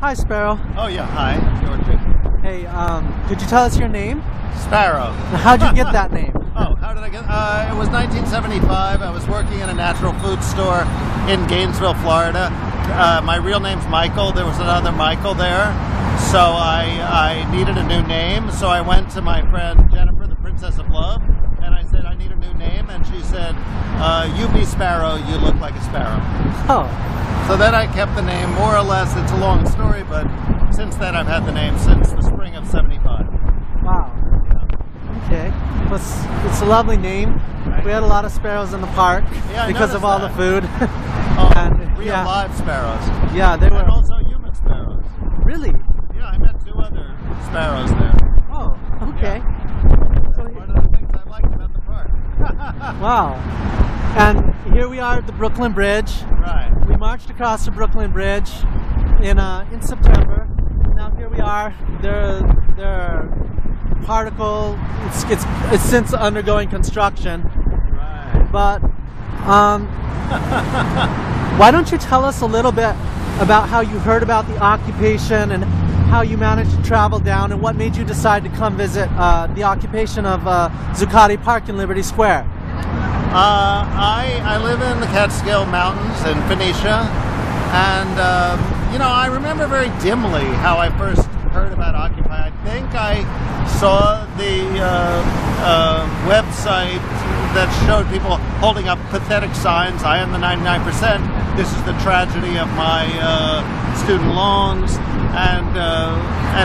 Hi, Sparrow. Oh yeah, hi, Georgie. Hey, could you tell us your name? Sparrow. How'd you get that name? Oh, how did I get? It was 1975. I was working in a natural food store in Gainesville, Florida. My real name's Michael. There was another Michael there, so I needed a new name. So I went to my friend Jennifer, the Princess of Love, and I said I need a new name, and she said, "You be Sparrow. You look like a sparrow." Oh. So then I kept the name, more or less. It's a long story, but since then I've had the name since the spring of '75. Wow. Okay. Well, it's a lovely name. We had a lot of sparrows in the park because of all the food. Oh, and, real live sparrows. Yeah, they were. And also human sparrows. Really? Yeah, I met 2 other sparrows there. Oh, okay. Yeah. So one of the things I liked about the park. Wow. And here we are at the Brooklyn Bridge. Right. We marched across the Brooklyn Bridge in September. Now here we are. They're particle. It's since undergoing construction. Right. But why don't you tell us a little bit about how you heard about the occupation and how you managed to travel down and what made you decide to come visit the occupation of Zucotti Park in Liberty Square? I live in the Catskill Mountains in Phoenicia, and I remember very dimly how I first heard about Occupy. I think I saw the website that showed people holding up pathetic signs. I am the 99%. This is the tragedy of my student loans, and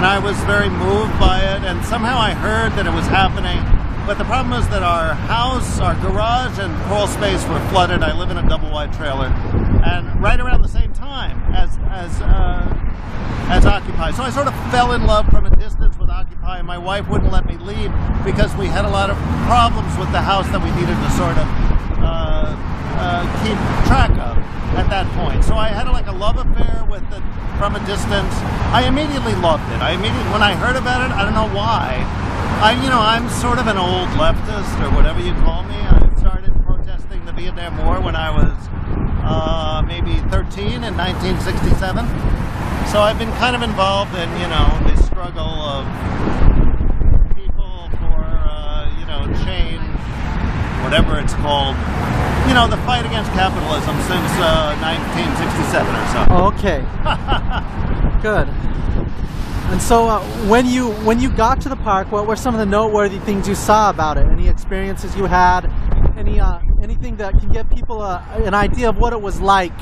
I was very moved by it. And somehow I heard that it was happening. But the problem is that our house, our garage, and crawl space were flooded. I live in a double-wide trailer, and right around the same time as Occupy. So I sort of fell in love from a distance with Occupy, and my wife wouldn't let me leave because we had a lot of problems with the house that we needed to sort of keep track of at that point. So I had like a love affair with it from a distance. I immediately loved it. When I heard about it, I don't know why. I'm sort of an old leftist, or whatever you call me. I started protesting the Vietnam War when I was maybe 13 in 1967. So I've been kind of involved in, the struggle of people for, change, whatever it's called. The fight against capitalism since 1967 or so. Oh, okay. Good. And so when you got to the park, what were some of the noteworthy things you saw about it? Any experiences you had? Anything that can give people an idea of what it was like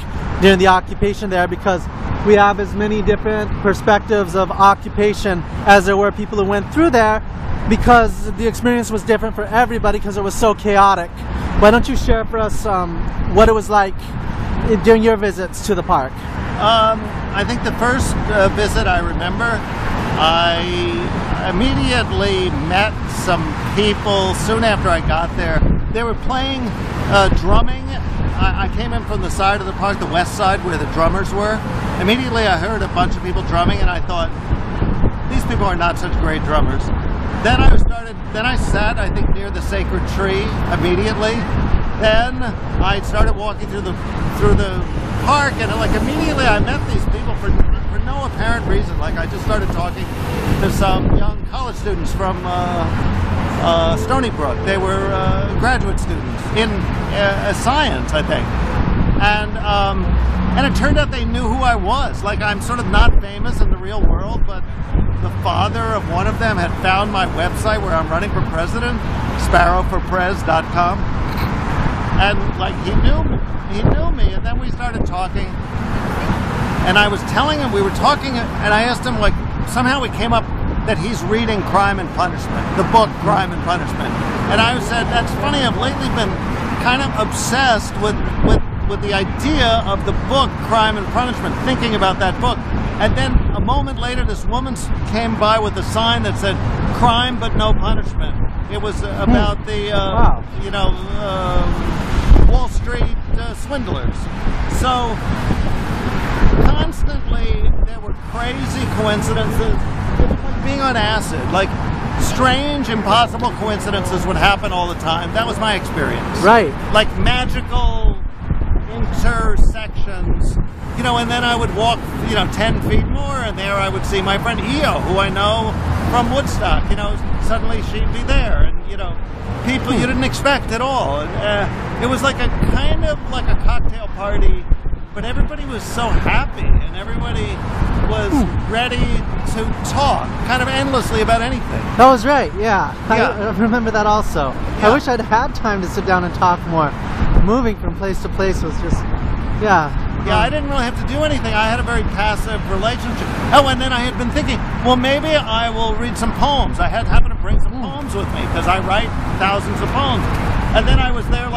during the occupation there? Because we have as many different perspectives of occupation as there were people who went through there, because the experience was different for everybody because it was so chaotic. Why don't you share for us what it was like during your visits to the park? I think the first visit I remember, I immediately met some people soon after I got there. They were playing drumming. I came in from the side of the park, the west side, where the drummers were. Immediately I heard a bunch of people drumming, and I thought, these people are not such great drummers. Then I sat, I think, near the sacred tree immediately. Then I started walking through the park, and immediately I met these people for no apparent reason. I just started talking to some young college students from Stony Brook. They were graduate students in science, I think, and it turned out they knew who I was. I'm sort of not famous in the real world, but the father of one of them had found my website where I'm running for president, sparrowforprez.com, and he knew me, and then we started talking, and I was telling him, we were talking, and I asked him, somehow we came up that he's reading Crime and Punishment, the book Crime and Punishment, and I said, that's funny, I've lately been kind of obsessed with the idea of the book Crime and Punishment, thinking about that book. And then a moment later, this woman came by with a sign that said, "Crime but no punishment." It was about the, Wall Street swindlers. So constantly there were crazy coincidences. It was like being on acid. Strange, impossible coincidences would happen all the time. That was my experience. Right. Magical intersections you know, and then I would walk, you know, 10 feet more, and there I would see my friend Io, who I know from Woodstock. You know, suddenly she'd be there, and you know, people you didn't expect at all. And, it was like a kind of like a cocktail party, but everybody was so happy, and everybody was ready to talk kind of endlessly about anything. That was right, yeah. Yeah. I remember that also. Yeah. I wish I'd had time to sit down and talk more. Moving from place to place was just, yeah. Yeah, I didn't really have to do anything. I had a very passive relationship. Oh, and then I had been thinking, well, maybe I will read some poems. I happened to bring some poems with me, because I write thousands of poems. And then I was there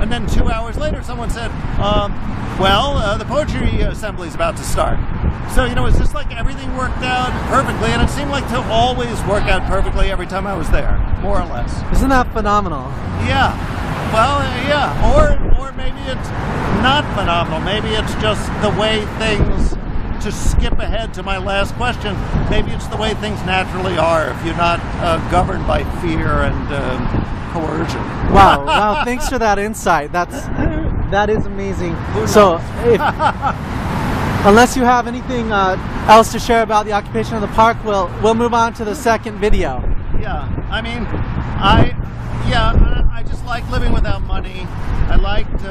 and then 2 hours later someone said, the poetry assembly is about to start. So, you know, it's just like everything worked out perfectly, and it seemed like to always work out perfectly every time I was there, more or less. Isn't that phenomenal? Yeah. Well, yeah. Or maybe it's not phenomenal. Maybe it's just the way things, to skip ahead to my last question, maybe it's the way things naturally are if you're not governed by fear and coercion. Wow, wow, thanks for that insight. That is amazing. So, unless you have anything else to share about the occupation of the park, we'll move on to the second video. Yeah, I mean, I just like living without money. I liked,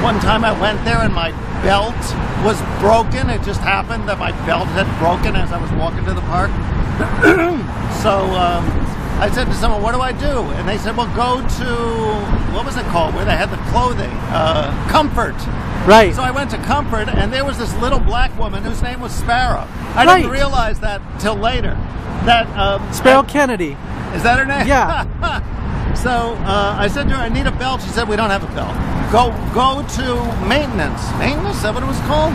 one time I went there and my belt was broken. It just happened that my belt had broken as I was walking to the park. So I said to someone, what do I do? And they said, well, go to, what was it called, where they had the clothing? Comfort. Right. So I went to Comfort, and there was this little black woman whose name was Sparrow. I didn't realize that till later. Sparrow Kennedy. Is that her name? Yeah. So I said to her, I need a belt. She said, we don't have a belt. Go to maintenance. Maintenance? Is that what it was called?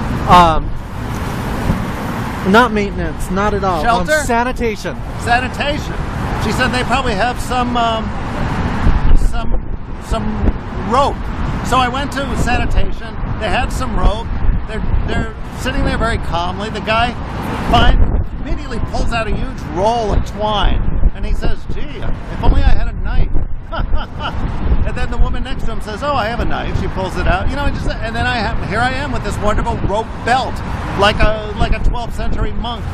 Not maintenance, not at all. Shelter? Sanitation. Sanitation. She said they probably have some rope. So I went to sanitation. They had some rope. They're sitting there very calmly. The guy immediately pulls out a huge roll of twine, and he says, gee, if only I had a knife. And then the woman next to him says, oh, I have a knife. She pulls it out, you know, and then here I am with this wonderful rope belt, like a 12th century monk,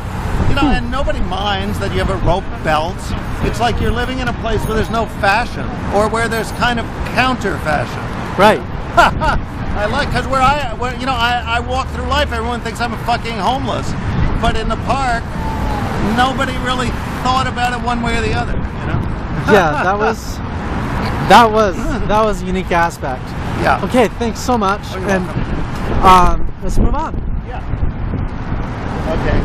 you know. And nobody minds that you have a rope belt. It's like you're living in a place where there's no fashion, or where there's kind of counter fashion. Right. I like, because I walk through life, everyone thinks I'm a fucking homeless, but in the park, nobody really thought about it one way or the other, you know. Yeah, that was a unique aspect. Yeah. Okay, thanks so much. Oh, you're and welcome. let's move on. Yeah. Okay.